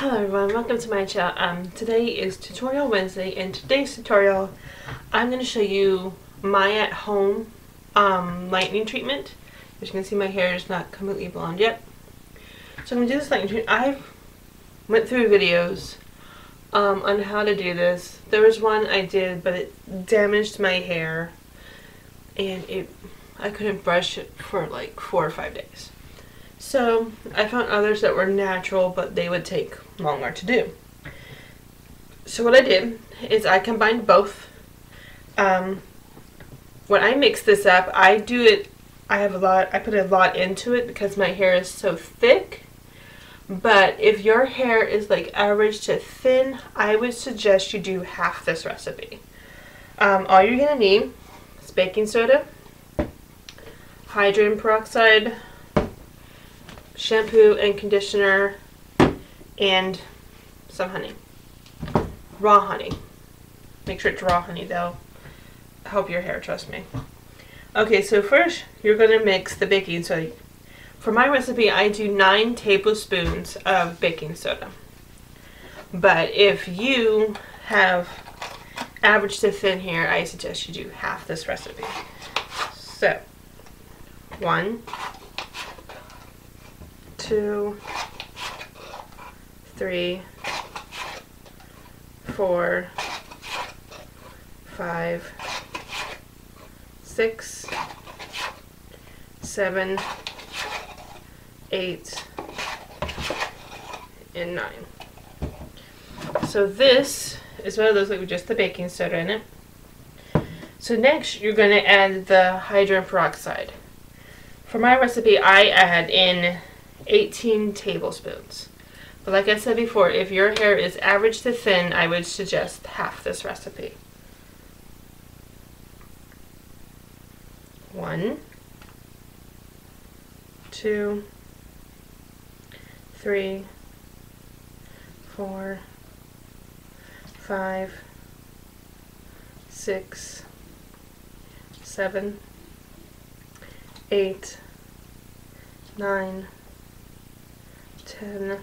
Hello everyone, welcome to my channel. Today is Tutorial Wednesday. In today's tutorial, I'm going to show you my at-home lightening treatment. As you can see, my hair is not completely blonde yet. So I'm going to do this lightening treatment. I went through videos on how to do this. There was one I did, but it damaged my hair, and I couldn't brush it for like 4 or 5 days. So I found others that were natural, but they would take longer to do. So what I did is I combined both. When I mix this up, I put a lot into it because my hair is so thick. But if your hair is like average to thin, I would suggest you do half this recipe. All you're gonna need is baking soda, hydrogen peroxide, shampoo and conditioner, and some honey. Raw honey. Make sure it's raw honey, they'll help your hair, trust me. Okay, so first you're going to mix the baking soda. For my recipe, I do 9 tablespoons of baking soda. But if you have average to thin hair, I suggest you do half this recipe. So, 1, 2, 3, 4, 5, 6, 7, 8, and 9. So this is what it looks like with just the baking soda in it. So next you're going to add the hydrogen peroxide. For my recipe, I add in 18 tablespoons. But like I said before, if your hair is average to thin, I would suggest half this recipe. 1, 2, 3, 4, 5, 6, 7, 8, 9, 10,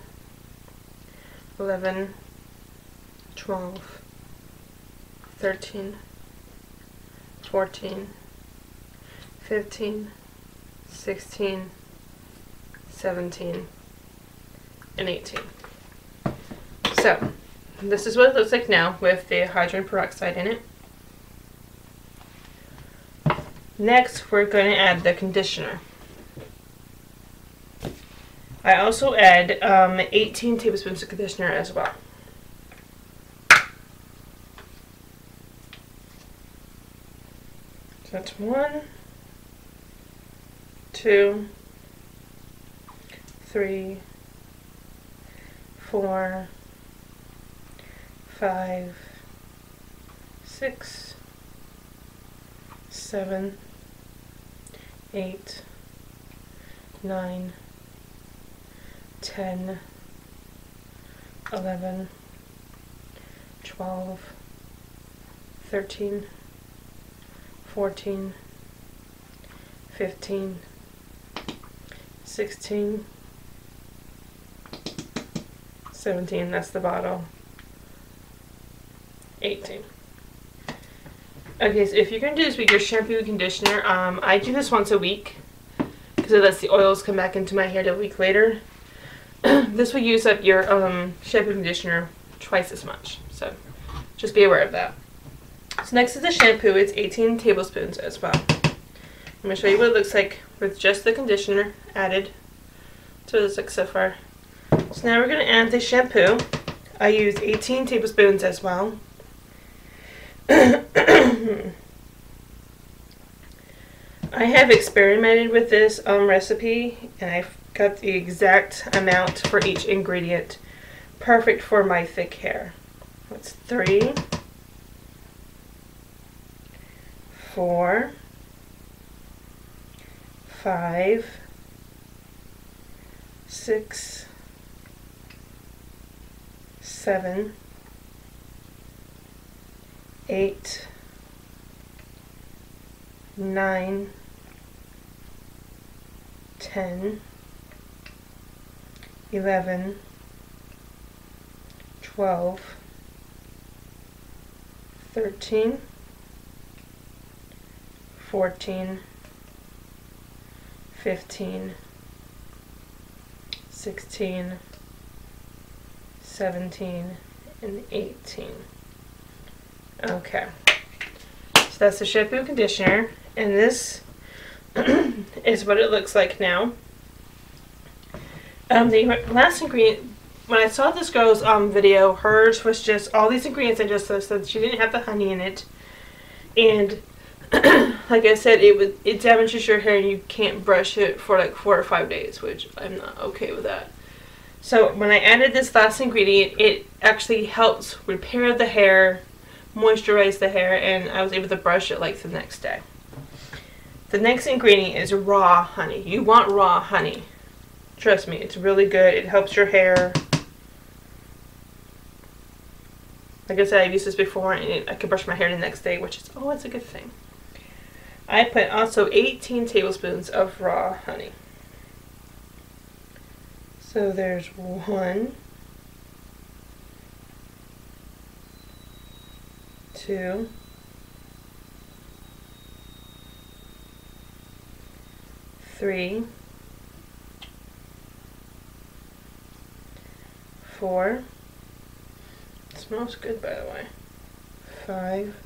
11, 12, 13, 14, 15, 16, 17, and 18. So, this is what it looks like now with the hydrogen peroxide in it. Next, we're going to add the conditioner. I also add 18 tablespoons of conditioner as well. So that's 1, 2, 3, 4, 5, 6, 7, 8, 9, 10, 11, 12, 13, 14, 15, 16, 17, that's the bottle, 18. Okay, so if you're going to do this with your shampoo and conditioner, I do this once a week because it lets the oils come back into my hair a week later. This will use up your shampoo and conditioner twice as much, so just be aware of that. So next is the shampoo. It's 18 tablespoons as well. I'm going to show you what it looks like with just the conditioner added. So it looks like so far. So now we're going to add the shampoo. I use 18 tablespoons as well. I have experimented with this recipe, and I've got the exact amount for each ingredient, perfect for my thick hair. That's 3, 4, 5, 6, 7, 8, 9, 10, 11, 12, 13, 14, 15, 16, 17, and 18. Okay, so that's the shampoo and conditioner, and this is what it looks like now. The last ingredient, when I saw this girl's video, hers was just all these ingredients I just listed. She didn't have the honey in it, and like I said, it damages your hair and you can't brush it for like 4 or 5 days, which I'm not okay with that. So when I added this last ingredient, it actually helps repair the hair, moisturize the hair, and I was able to brush it like the next day. The next ingredient is raw honey. You want raw honey. Trust me, it's really good. It helps your hair. Like I said, I've used this before, and I can brush my hair the next day, which is always a good thing. I put also 18 tablespoons of raw honey. So there's 1, 2, 3, 4. It smells good, by the way. 5,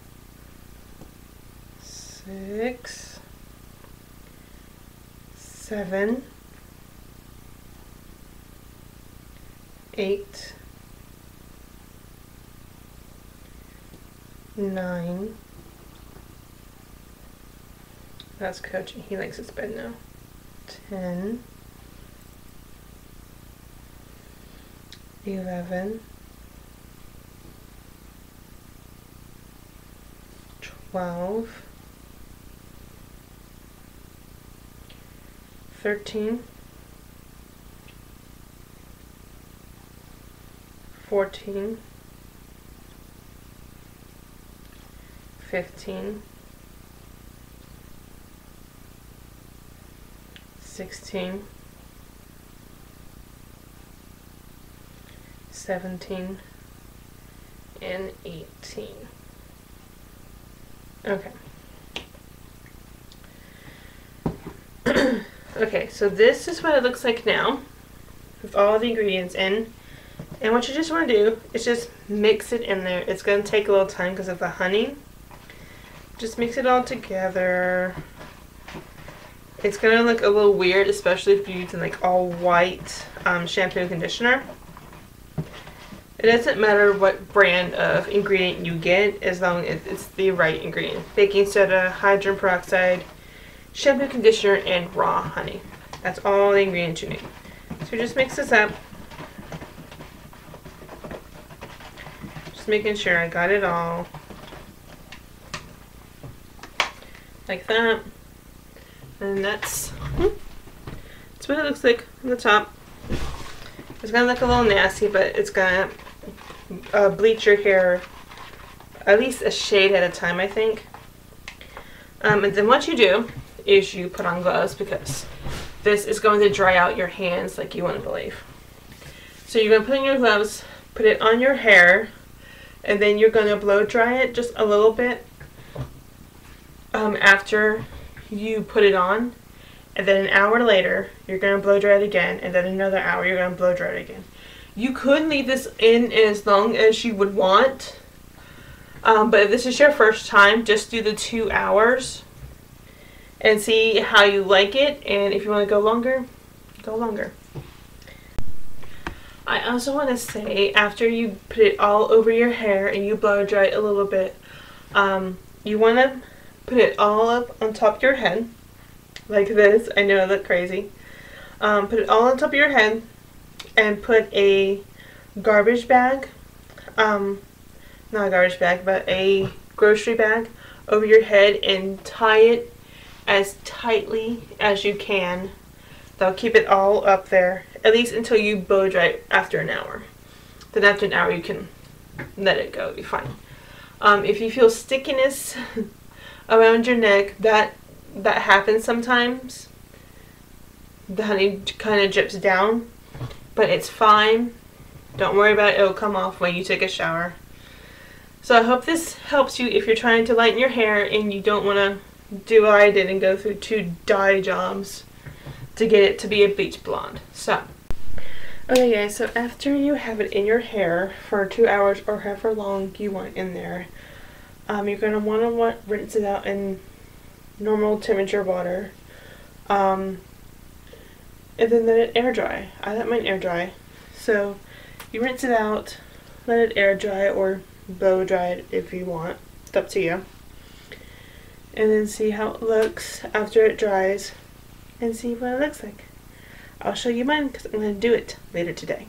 6, 7, 8, 9. That's Coach. He likes his bed now. 10, 11, 12, 13, 14, 15, 16, 17, and 18. Okay. Okay, so this is what it looks like now with all the ingredients in. And what you just want to do is just mix it in there. It's going to take a little time because of the honey. Just mix it all together. It's going to look a little weird, especially if you're using like all white shampoo and conditioner. It doesn't matter what brand of ingredient you get as long as it's the right ingredient. Baking soda, hydrogen peroxide, shampoo, conditioner, and raw honey. That's all the ingredients you need. So just mix this up. Just making sure I got it all. Like that. And that's what it looks like on the top. It's gonna look a little nasty, but it's gonna bleach your hair at least a shade at a time, I think. And then what you do is you put on gloves because this is going to dry out your hands like you wouldn't believe. So you're gonna put on your gloves, put it on your hair, and then you're gonna blow dry it just a little bit after you put it on, and then an hour later you're going to blow dry it again, and then another hour you're going to blow dry it again. You could leave this in as long as you would want, but if this is your first time, just do the 2 hours and see how you like it, and if you want to go longer, go longer. I also want to say, after you put it all over your hair and you blow dry it a little bit, you want to put it all up on top of your head, like this. I know I look crazy. Put it all on top of your head and put a garbage bag, not a garbage bag, but a grocery bag over your head and tie it as tightly as you can. That'll keep it all up there, at least until you blow dry it after an hour. Then after an hour you can let it go, it'll be fine. If you feel stickiness around your neck, that happens sometimes. The honey kind of drips down, but it's fine. Don't worry about it, it'll come off when you take a shower. So I hope this helps you if you're trying to lighten your hair and you don't want to do what I did and go through 2 dye jobs to get it to be a bleach blonde. So, okay guys, so after you have it in your hair for 2 hours or however long you want in there, you're going to want to rinse it out in normal temperature water, and then let it air dry. I let mine air dry. So you rinse it out, let it air dry or blow dry it if you want. It's up to you. And then see how it looks after it dries and see what it looks like. I'll show you mine because I'm going to do it later today.